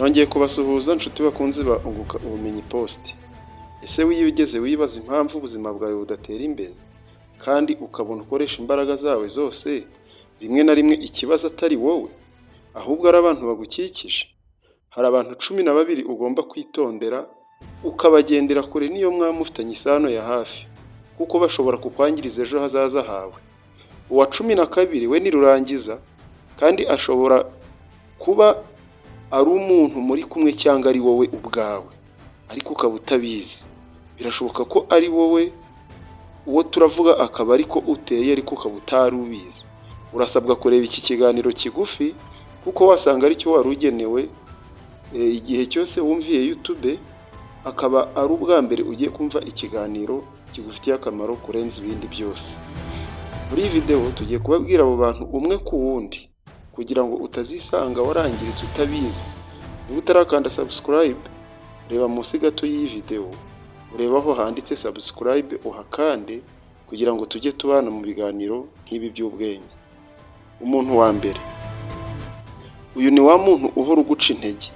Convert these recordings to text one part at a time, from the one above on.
Nongeye kubasuhuza nshuti bakunze ba Unguka Ubumenyi Post. Ese wigeze wibaza impamvu ubuzima bwawe budatera imbere kandi ukabona ukoresha imbaraga zawe zose, rimwe na rimwe ikibazo atari wowe ahubwo ari abantu bagukikije? Hari abantu 12 ugomba kwitondera ukabagendera kure niyo mwaba mufitanye isano ya hafi, kuko bashobora kukwangiriza ejo hazaza hawe. Uwa 12 we ni rurangiza, kandi ashobora kuba ari umuntu muri kumwe cyangwa ari wowe ubwawe, ariko ukaba utabizi. Birashoboka ko ari wowe uwo turavuga akaba ariko uteye, ariko ukaba utari ubizi. Urasabwa kureba iki kiganiro kigufi kuko wasanga ari cyo wari ugenewe igihe cyose wumviye YouTube, akaba ari ubwa mbere ugiye kumva ikiganiro kigufitiye akamaro kurenza ibindi byose. Muri iyi video tugiye kubabwira abo bantu umwe ku wundi kugira ngo utazisanga warangiritse utabizi. Niba utarakanda subscribe, reba munsi gato y'iyi video, ureba aho handitse subscribe uhakande kugira ngo tujye tubana mu biganiro nk'ibi by'ubwenge. Umuntu wa mbere, uyu ni wa muntu uhora uguca intege.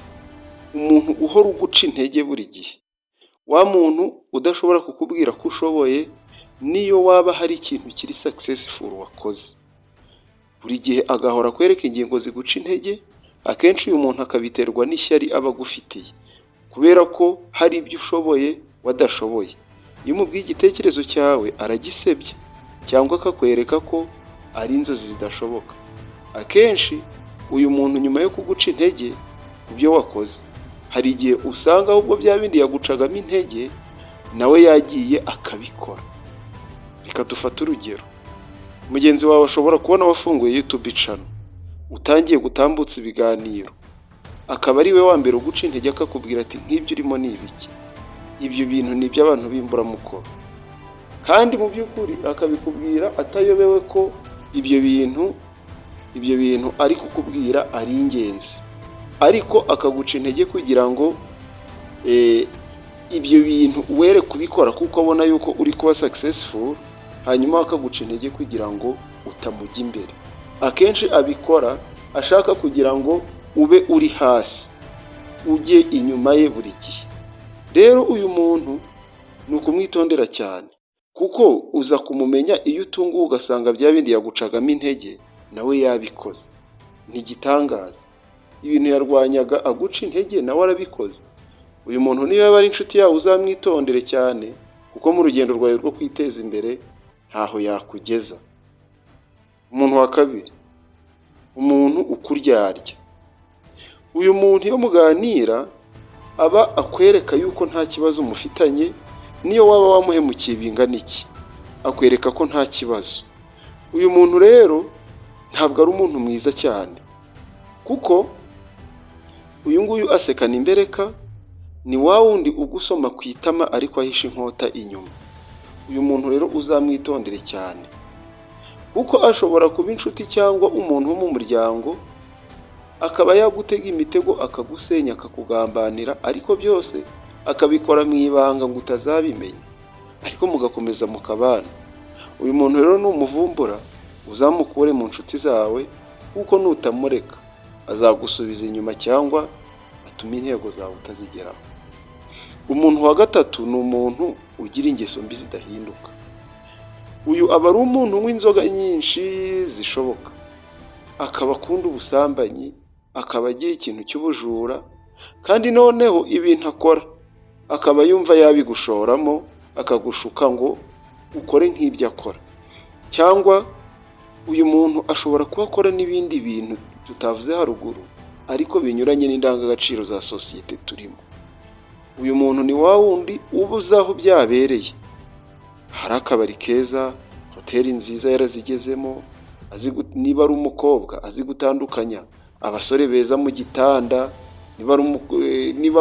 Umuntu uhora uguca intege buri gihe, wa muntu udashobora kukubwira ko ushoboye niyo waba hari ikintu kiri successful wakoze. Buri gihe agahora kwereka ingingo ziguca intege. Akenshi uyu muntu akabiterwa n'ishyari aba agufitiye, kubera ko hari ibyo ushoboye wadashoboye. Iyo umubwiye igitekerezo cyawe aragisebya cyangwa akakwereka ko ari inzozi zidashoboka. Akenshi uyu muntu nyuma yo kuguca intege ku byo wakoze, hari igihe usanga ahubwo bya bindi yagucagamo intege nawe yagiye akabikora. Reka dufate urugero. Mugenzi wawe ashobora kubona wafunguye YouTube channel, utangiye gutambutsa ibiganiro, akaba ari we wa mbere uguca intege akakubwira ati nk'ibyo urimo ni ibiki, ibyo bintu ni iby'abantu b'imburamukoro. Kandi mu by'ukuri akabikubwira atayobewe ko ibyo bintu ari kukubwira ari ingenzi, ariko akaguca intege kugira ngo ibyo bintu were kubikora kuko abona yuko uri kuba successful, hanyuma akaguca intege kugira ngo utamujya imbere. Akenshi abikora ashaka kugira ngo ube uri hasi, ujye inyuma ye buri gihe. Rero uyu muntu ni ukumwitondera cyane, kuko uza kumumenya iyo utunguwe ugasanga bya bindi yagucagamo intege nawe yabikoze. Ni igitangaza, ibintu yarwanyaga aguca intege nawe arabikoze. Uyu muntu niyo yaba ari inshuti yawe uzamwitondere cyane, kuko mu rugendo rwawe rwo kwiteza imbere ntaho yakugeza. Umuntu wa kabiri, umuntu ukuryarya. Uyu muntu iyo muganira aba akwereka yuko nta kibazo mufitanye, niyo waba wamuhemukiye bingana iki, akwereka ko nta kibazo. Uyu muntu rero ntabwo ari umuntu mwiza cyane, kuko uyu nguyu asekana imbereka, ni wa wundi ugusoma ku itama ariko ahisha inkota inyuma. Uyu muntu rero uzamwitondere cyane, kuko ashobora kuba inshuti cyangwa umuntu wo mu muryango, akaba yagutega imitego akagusenya akakugambanira, ariko byose akabikora mu ibanga ngo utazabimenya, ariko mugakomeza mukabana. Uyu muntu rero numuvumbura uzamukure mu nshuti zawe, kuko nutamureka azagusubiza inyuma cyangwa atume intego zawe utazigeraho. Umuntu wa gatatu ni umuntu ugira ingeso mbi zidahinduka. Uyu aba ari umuntu w'inzoga nyinshi zishoboka, akaba akunda ubusambanyi, akaba agira ikintu cy'ubujura, kandi noneho ibintu akora akaba yumva yabigushoramo akagushuka ngo ukore nk'ibyo akora. Cyangwa uyu muntu ashobora kuba akora n'ibindi bintu tutavuze haruguru, ariko binyuranye n'indangagaciro za sosiyete turimo. Uyu muntu ni wa wundi ubuza aho byabereye. Hari akabari keza, hoteli nziza yarazigezemo, niba ari umukobwa azi gutandukanya abasore beza mu gitanda, niba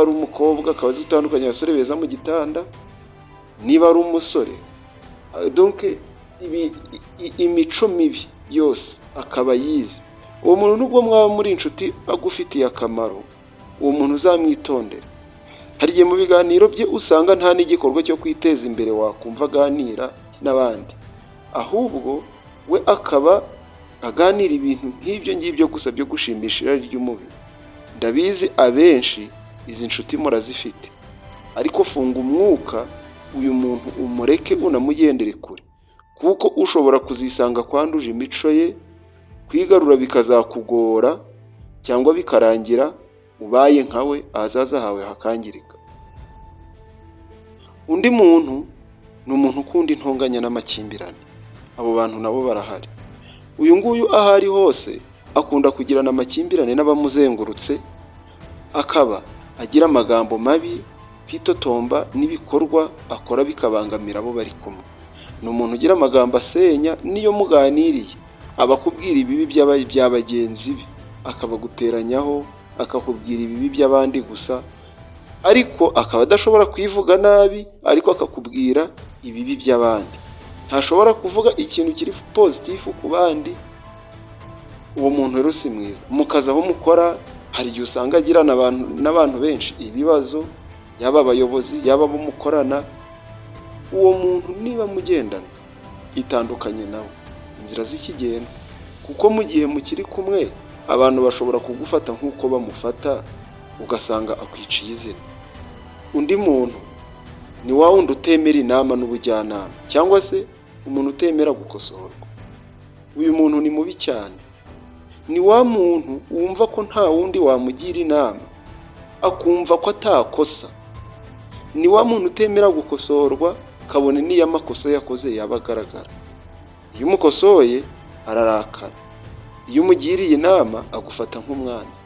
ari umukobwa akaba azi gutandukanya abasore beza mu gitanda, niba ari umusore. Donc imico mibi yose akaba yize. Uwo muntu nubwo mwaba muri inshuti agufitiye akamaro, uwo muntu uzamwitondera. Hari igihe mu biganiro bye usanga nta n'igikorwa cyo kwiteza imbere wakumva aganira n'abandi, ahubwo we akaba aganira ibintu nk'ibyo ngibyo gusa byo gushimisha irari ry'umubiri. ndabizi abenshi izi nshuti murazifite, ariko funga umwuka uyu muntu umureke unamugendere kure, kuko ushobora kuzisanga kwanduje imico ye, kwigarura bikazakugora cyangwa bikarangira ubaye nkawe, ahazaza hawe hakangirika. Undi muntu ni umuntu ukunda intonganya n'amakimbirane. Abo bantu nabo barahari. Uyu nguyu aho ari hose akunda kugirana amakimbirane n'abamuzengurutse, akaba agira amagambo mabi, kwitotomba n'ibikorwa akora bikabangamira abo bari kumwe. Ni umuntu ugira amagambo asenya, niyo muganiriye abakubwira ibibi bya bagenzi be, akabaguteranyaho, akakubwira ibibi by'abandi gusa, ariko akaba adashobora kwivuga nabi, ariko akakubwira ibibi by'abandi. Ntashobora kuvuga ikintu kiri positifu ku bandi. Uwo muntu rero si mwiza. Mu kazi aho mukora hari igihe usanga agirana n'abantu benshi ibibazo, yaba abayobozi, yaba abo mukorana. Uwo muntu niba mugendana, itandukanye nawe, inzira z'ikigenda, kuko mu gihe mukiri kumwe abantu bashobora kugufata nk'uko bamufata, ugasanga akwiciye izina. Undi muntu ni wa wundi utemera inama n'ubujyanama, cyangwa se umuntu utemera gukosorwa. Uyu muntu ni mubi cyane. Ni wa muntu wumva ko nta wundi wamugira inama, akumva ko atakosa. Ni wa muntu utemera gukosorwa, kabone n'iyo amakosa yakoze yaba agaragara. Iyo umukosoye ararakara, iyo umugiriye inama agufata nk'umwanzi,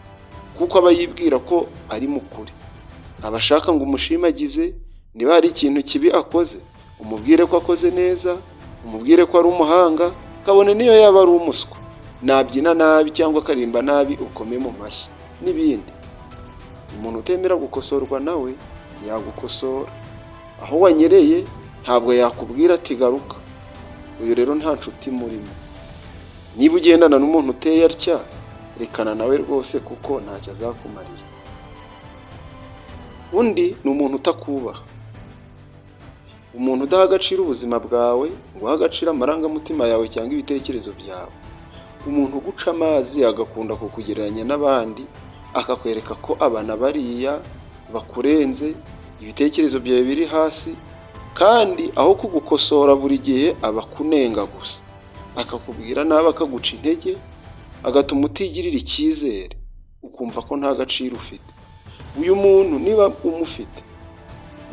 kuko aba yibwira ko ari mukuri. Aba ashaka ngo umushimagize, niba hari ikintu kibi akoze umubwire ko akoze neza, umubwire ko ari umuhanga, kabone niyo yaba ari umuswa. Nabyina nabi cyangwa akarimba nabi ukome mu mashyi n'ibindi. Umuntu utemera gukosorwa nawe yagukosora. Aho wanyereye ntabwo yakubwira ati garuka. Uyu rero nta nshuti murimo. Niba ugendana n'umuntu uteye atya, rekana nawe rwose, kuko ntacyo azakumarira. Undi ni umuntu utakubaha. Umuntu udaha agaciro ubuzima bwawe, ngo uha agaciro amarangamutima yawe cyangwa ibitekerezo byawe. Umuntu uguca amazi agakunda kukugereranya n'abandi, akakwereka ko abana bariya bakurenze, ibitekerezo byawe biri hasi, kandi aho kugukosora buri gihe aba akunenga gusa. Akakubwira nabi, akaguca intege, agatuma utigirira icyizere, ukumva ko nta gaciro ufite. Uyu muntu niba umufite,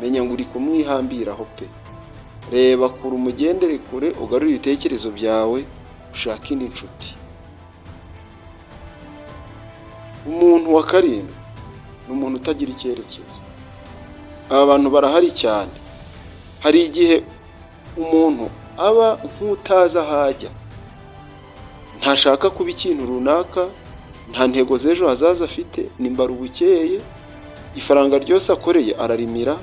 menya ngo uri kumwihambiraho pe. Reba kure, umugendere kure, ugarure ibitekerezo byawe, ushake indi nshuti. Umuntu wa karindwi ni umuntu utagira icyerekezo. Aba bantu barahari cyane. Hari igihe umuntu aba nk'utazi aho ajya, ntashaka kuba ikintu runaka, nta ntego z'ejo hazaza afite, nimbara ubukeye, ifaranga ryose akoreye ararimira,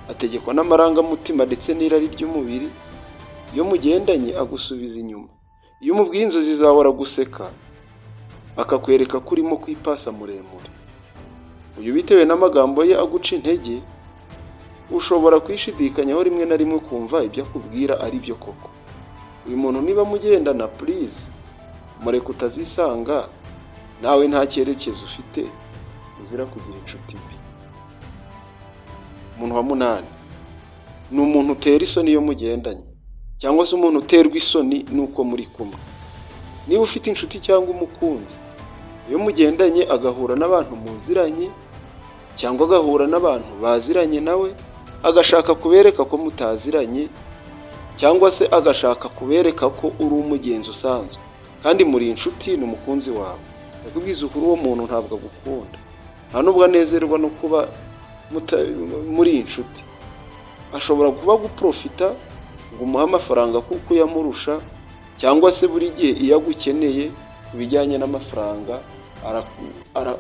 ategekwa n'amarangamutima ndetse n'irari ry'umubiri. Iyo mugendanye agusubiza inyuma. Iyo umubwiye inzozi zawe araguseka, akakwereka ko urimo kwipasa muremure. Uyu bitewe n'amagambo ye aguca intege, ushobora kwishidikanyaho rimwe na rimwe kumva ibyo akubwira ari byo koko. Uyu muntu niba mugendana, please mureke utazisanga nawe nta cyerekezo ufite, uzira kugira inshuti mbi. Umuntu wa munani ni umuntu utera isoni iyo mugendanye, cyangwa se umuntu uterwa isoni nuko muri kumwe. Niba ufite inshuti cyangwa umukunzi, iyo mugendanye agahura n'abantu muziranye, cyangwa agahura n'abantu baziranye nawe, agashaka kubereka ko mutaziranye, cyangwa se agashaka kubereka ko uri umugenzi usanzwe, kandi muri inshuti, ni umukunzi wawe, yakubwiza ukuri, uwo muntu ntabwo agukunda, nta nubwo anezerwa no kuba muri inshuti. Ashobora kuba guprofita ngo umuhe amafaranga kuko uyamurusha, cyangwa se buri gihe iyo agukeneye ku bijyanye n'amafaranga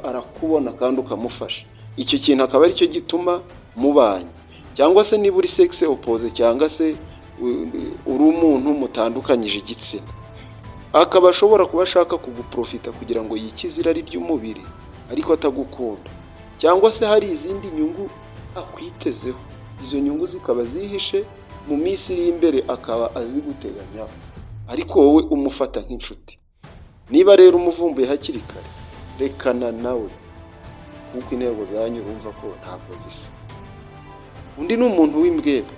arakubona kandi ukamufasha. Icyo kintu akaba ari cyo gituma mubanye. Cyangwa se niba uri sex opposite, cyangwa se uri umuntu mutandukanyije igitsina, akaba ashobora kuba ashaka kuguprofita kugira ngo yikize irari ry'umubiri, ariko atagukunda. Cyangwa se hari izindi nyungu akwitezeho, izo nyungu zikaba zihishe mu minsi iri imbere, akaba aziguteganyaho, ariko wowe umufata nk'inshuti. Niba rero umuvumbuye hakiri kare, rekana nawe. kuko intego zanyu urumva ko ntabwo zisa. Undi ni umuntu w'imbwebwe.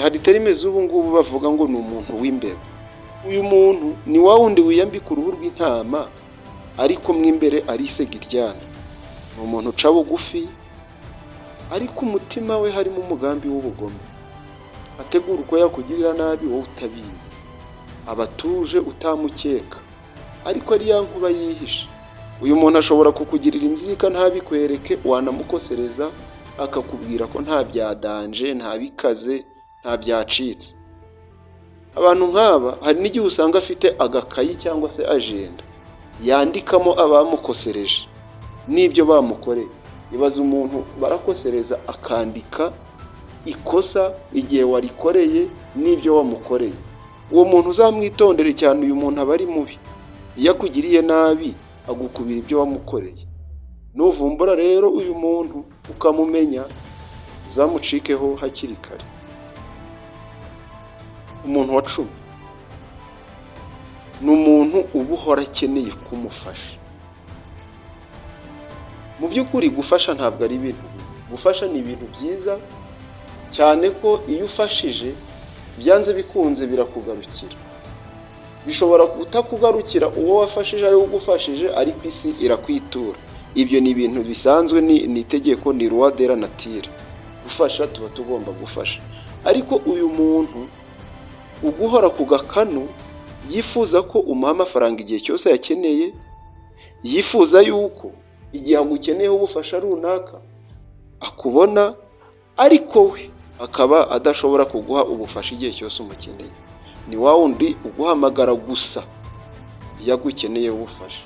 Hari terime z'ubu ngubu bavuga ngo ni umuntu w'imbeba. Uyu muntu ni wa wundi wiyambika uruhu rw'intama ariko mo imbere ari isegiryana. Ni umuntu uca bugufi ariko umutima we harimo umugambi w'ubugome. Ategura uko yakugirira nabi wowe utabizi. Abatuje utamukeka ariko ari ya nkuba yihishe. Uyu muntu ashobora kukugirira inzika ntabikwereke, wanamukosereza akakubwira ko nta byadanje, nta bikaze, nta byacitse. Abantu nk'aba hari n'igihe usanga afite agakayi cyangwa se agenda yandikamo abamukosereje n'ibyo bamukoreye. Ibaza umuntu barakosereza akandika ikosa igihe warikoreye n'ibyo wamukoreye. Uwo muntu uzamwitondere cyane, uyu muntu aba ari mubi. Iyo akugiriye nabi agukubira ibyo wamukoreye. Nuvumbura rero uyu muntu ukamumenya, uzamucikeho hakiri kare. Umuntu wa 10 ni umuntu uba uhora akeneye kumufasha. Mu by'ukuri gufasha ntabwo ari ibintu bibi. Gufasha ni ibintu byiza cyane ko iyo ufashije byanze bikunze birakugarukira. Bishobora kutakugarukira uwo wafashije ari ugufashije ariko isi irakwitura. Ibyo ni ibintu bisanzwe, ni itegeko, ni loi de la nature. Gufasha tuba tugomba gufasha. Ariko uyu muntu uguhora ku gakanu, yifuza ko umuha amafaranga igihe cyose yakeneye, yifuza yuko igihe agukeneyeho ubufasha runaka akubona, ariko we akaba adashobora kuguha ubufasha igihe cyose umukeneye. Ni wa wundi uguhamagara gusa iyo agukeneye ubufasha.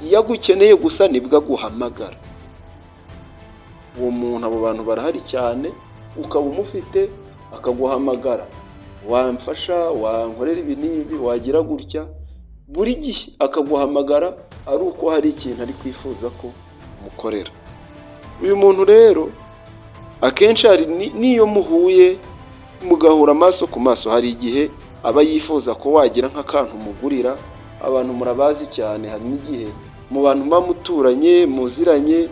Iyo agukeneye gusa nibwo aguhamagara. Uwo muntu, abo bantu barahari cyane, ukaba umufite akaguhamagara, wamfasha, wankorera ibi n'ibi, wagira gutya, buri gihe akaguhamagara ari uko hari ikintu ari kwifuza ko umukorera. Uyu muntu rero akenshi hari n'iyo muhuye mugahura amaso ku maso, hari igihe aba yifuza ko wagira nk'akantu mugurira. Abantu murabazi cyane, hari n'igihe mu bantu muturanye muziranye,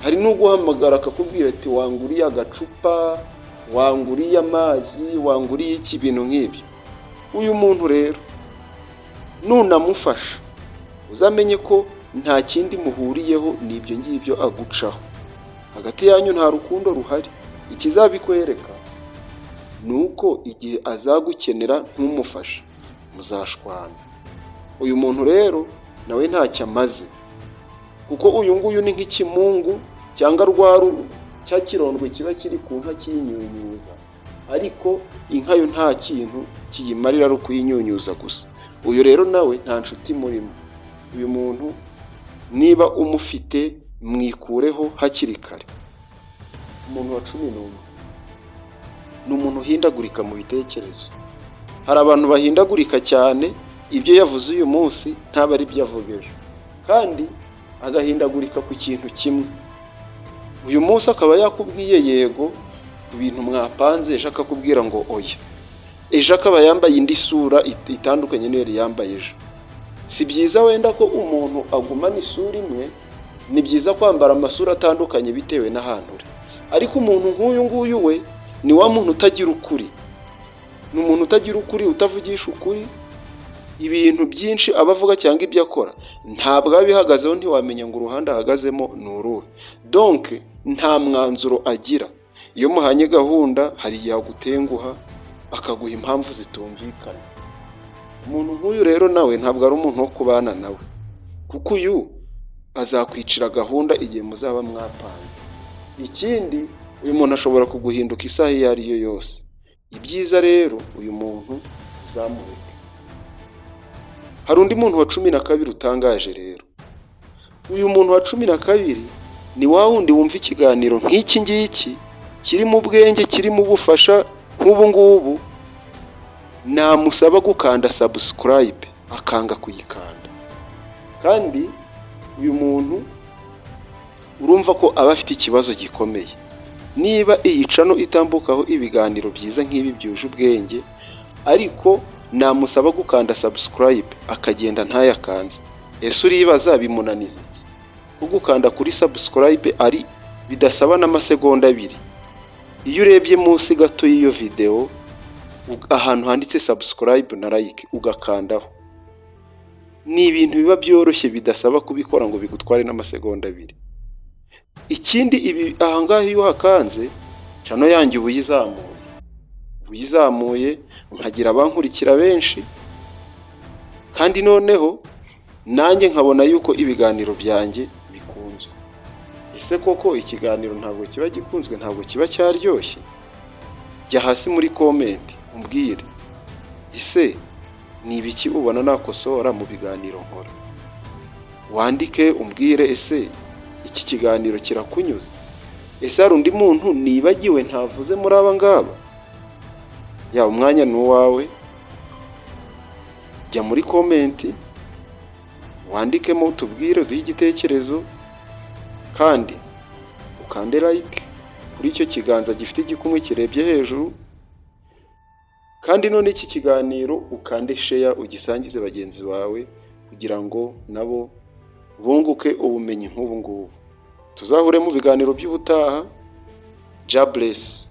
hari n'uguhamagara akakubwira ati wanguriye agacupa, wanguriye amazi, wanguriye iki, bintu nk'ibyo. Uyu muntu rero nunamufasha uzamenye ko nta kindi muhuriyeho, n'ibyo ngibyo agucaho. Hagati yanyu nta rukundo ruhari. Ikizabikwereka ni uko igihe azagukenera ntumufashe muzashwana. Uyu muntu rero nawe ntacyo amaze, kuko uyu nguyu ni nk'ikimungu cyangwa rwaru cya kirondwe kiba kiri ku nka kiyinyunyuza, ariko inka yo nta kintu kiyimarira ari ukuyinyunyuza gusa. Uyu rero nawe nta nshuti murimo. Uyu muntu niba umufite mwikureho hakiri kare. Umuntu wa 11 ni umuntu uhindagurika mu bitekerezo. Hari abantu bahindagurika cyane, ibyo yavuze uyu munsi ntaba ari byo avuga ejo, kandi agahindagurika ku kintu kimwe. Uyu munsi akaba yakubwiye yego ku bintu mwapanze, ejo akakubwira ngo oya. Ejo akaba yambaye indi sura itandukanye n'iyo yari yambaye ejo. Si byiza wenda ko umuntu agumana isura imwe, ni byiza kwambara amasura atandukanye bitewe n'ahantu uri. Ariko umuntu nk'uyu nguyu we ni wa muntu utagira ukuri. Ni umuntu utagira ukuri, utavugisha ukuri. Ibintu byinshi abavuga cyangwa ibyo akora ntabwo abihagazeho, ntiwamenya ngo uruhande ahagazemo ni uruhe. Donc nta mwanzuro agira. Iyo muhanye gahunda hari yagutenguha akaguha impamvu zitumvikana. Umuntu nk'uyu rero nawe ntabwo ari umuntu wo kubana nawe, kuko uyu azakwicira gahunda igihe muzaba mwapanze. Ikindi, uyu muntu ashobora kuguhinduka isaha iyo ari yo yose. Ibyiza rero uyu muntu uzamureke. Hari undi muntu wa 12 utangaje rero. Uyu muntu wa 12 ni wa wundi wumva ikiganiro nk'iki ngiki kiri mu bwenge, kiri mu bufasha nk'ubu ngubu, namusaba gukanda subscribe akanga kuyikanda. Kandi uyu muntu urumva ko aba afite ikibazo gikomeye. Niba iyi channel itambukaho ibiganiro byiza nk'ibi byuje ubwenge, ariko namusaba gukanda subscribe akagenda ntayakanze, ese uribaza bimunaniza iki? ko gukanda kuri subscribe ari bidasaba n'amasegonda 2. Iyo urebye munsi gato y'iyo video ahantu handitse subscribe na like ugakandaho, ni ibintu biba byoroshye bidasaba kubikora ngo bigutware n'amasegonda 2. Ikindi ibi ahangaha iyo hakanze channel yanjye uyizamuye nkagira abankurikira benshi, kandi noneho nanjye nkabona yuko ibiganiro byanjye bikunzwe. Ese koko ikiganiro ntabwo kiba gikunzwe, ntabwo kiba cyaryoshye? Jya hasi muri comment umbwire, ese ni ibiki ubona nakosora mu biganiro nkora? Wandike umbwire, ese iki kiganiro kirakunyuze? Ese hari undi muntu nibagiwe ntavuze muri aba ngaba? Ya umwanya ni uwawe, jya muri comment wandikemo utubwire, duhe igitekerezo, kandi ukande like kuri icyo kiganza gifite igikumwe kirebye hejuru, kandi none iki kiganiro ukande share ugisangize bagenzi bawe kugira ngo nabo bunguke ubumenyi nk'ubu ngubu. Tuzahure mu biganiro by'ubutaha. God bless.